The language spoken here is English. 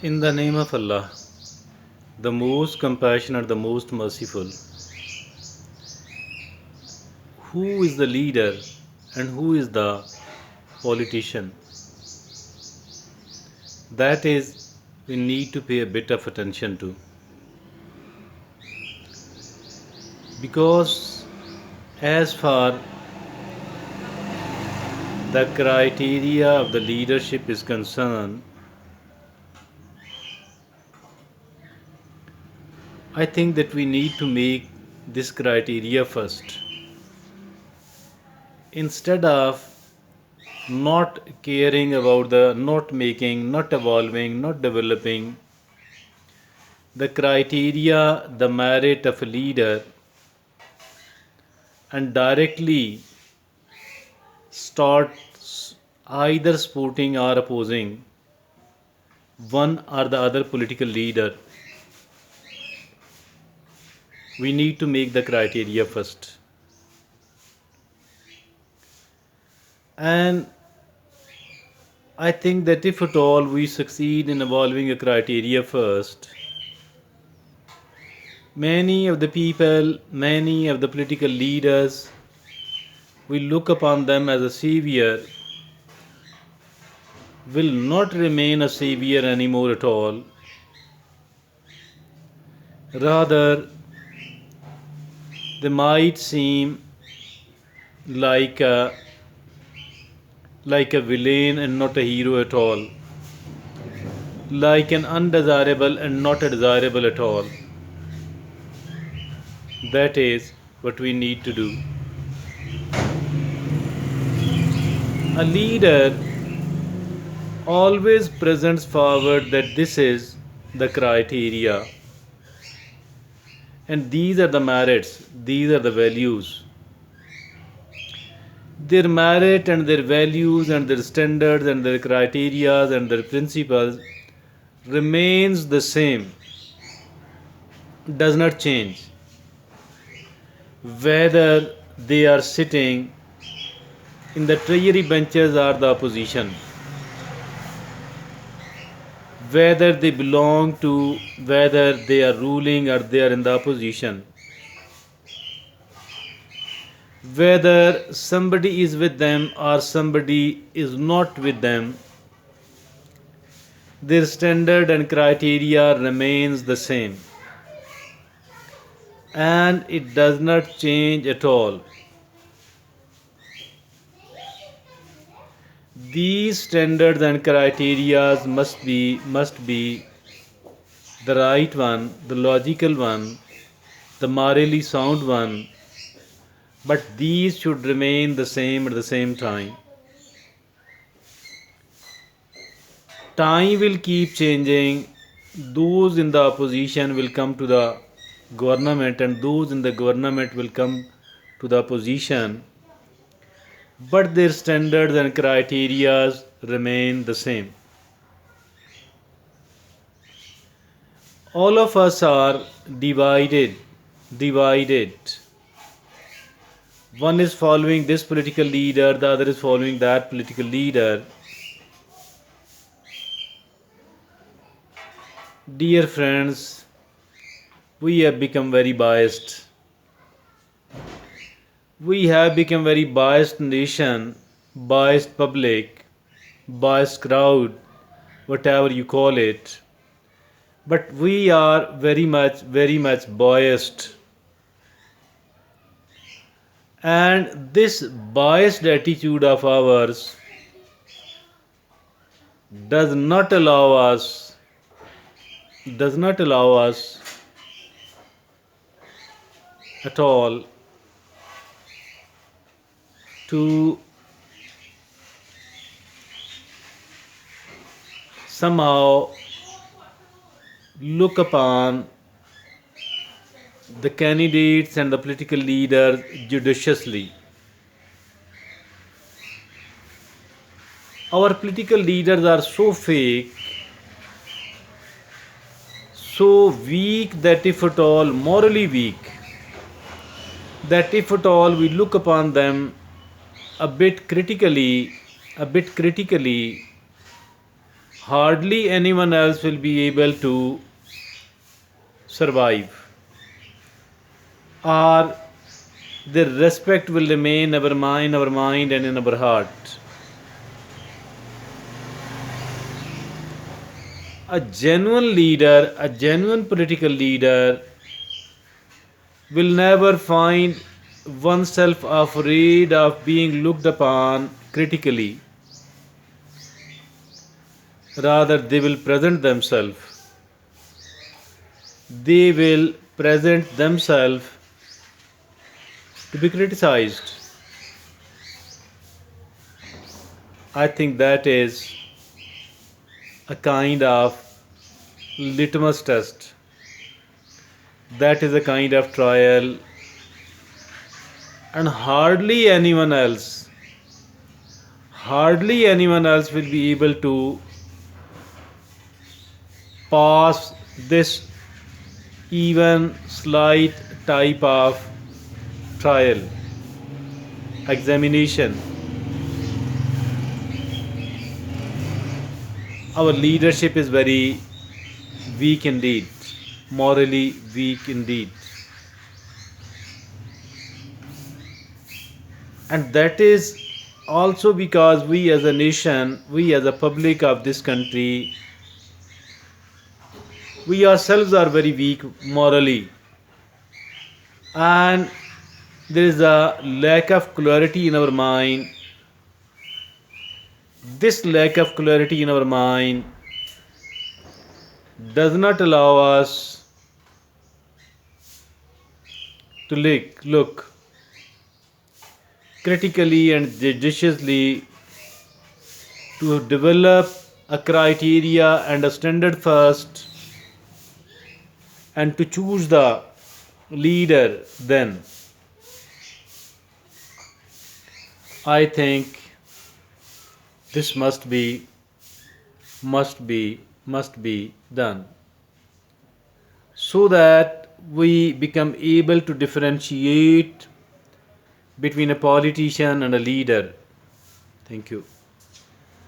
In the name of Allah, the most compassionate, the most merciful, who is the leader and who is the politician? That is, we need to pay a bit of attention to. Because, as far the criteria of the leadership is concerned, I think that we need to make this criteria first. Instead of not caring about the not making, not evolving, not developing the criteria, the merit of a leader, and directly start either supporting or opposing one or the other political leader, we need to make the criteria first. And I think that if at all we succeed in evolving a criteria first, many of the people, many of the political leaders, we look upon them as a savior, will not remain a savior anymore at all. Rather, they might seem like a, like a villain and not a hero at all, like an undesirable and not a desirable at all. That is what we need to do. A leader always presents forward that this is the criteria and these are the merits, these are the values. Their merit and their values and their standards and their criteria and their principles remains the same, does not change. Whether they are sitting in the treasury benches or the opposition, whether they belong to, whether they are ruling or they are in the opposition, whether somebody is with them or somebody is not with them, their standard and criteria remains the same and it does not change at all. These standards and criteria must be the right one, the logical one, the morally sound one, but these should remain the same at the same time. Time will keep changing. Those in the opposition will come to the government, and those in the government will come to the opposition, but their standards and criteria remain the same. All of us are divided. One is following this political leader, the other is following that political leader. Dear friends, we have become very biased. We have become very biased nation, biased public, biased crowd, whatever you call it. But we are very much biased. And this biased attitude of ours does not allow us at all to somehow look upon the candidates and the political leaders judiciously. Our political leaders are so fake, so weak that if at all, morally weak, that if at all we look upon them a bit critically, hardly anyone else will be able to survive, or the respect will remain our mind and in our heart. A genuine leader, a genuine political leader will never find oneself afraid of being looked upon critically. Rather, they will present themselves. They will present themselves to be criticized. I think that is a kind of litmus test. That is a kind of trial, and hardly anyone else will be able to pass this even slight type of trial, examination. Our leadership is very weak indeed, morally weak indeed. And that is also because we as a nation, we as a public of this country, we ourselves are very weak morally, and there is a lack of clarity in our mind. This lack of clarity in our mind does not allow us to look critically and judiciously, to develop a criteria and a standard first, and to choose the leader then. I think this must be done, so that we become able to differentiate between a politician and a leader. Thank you.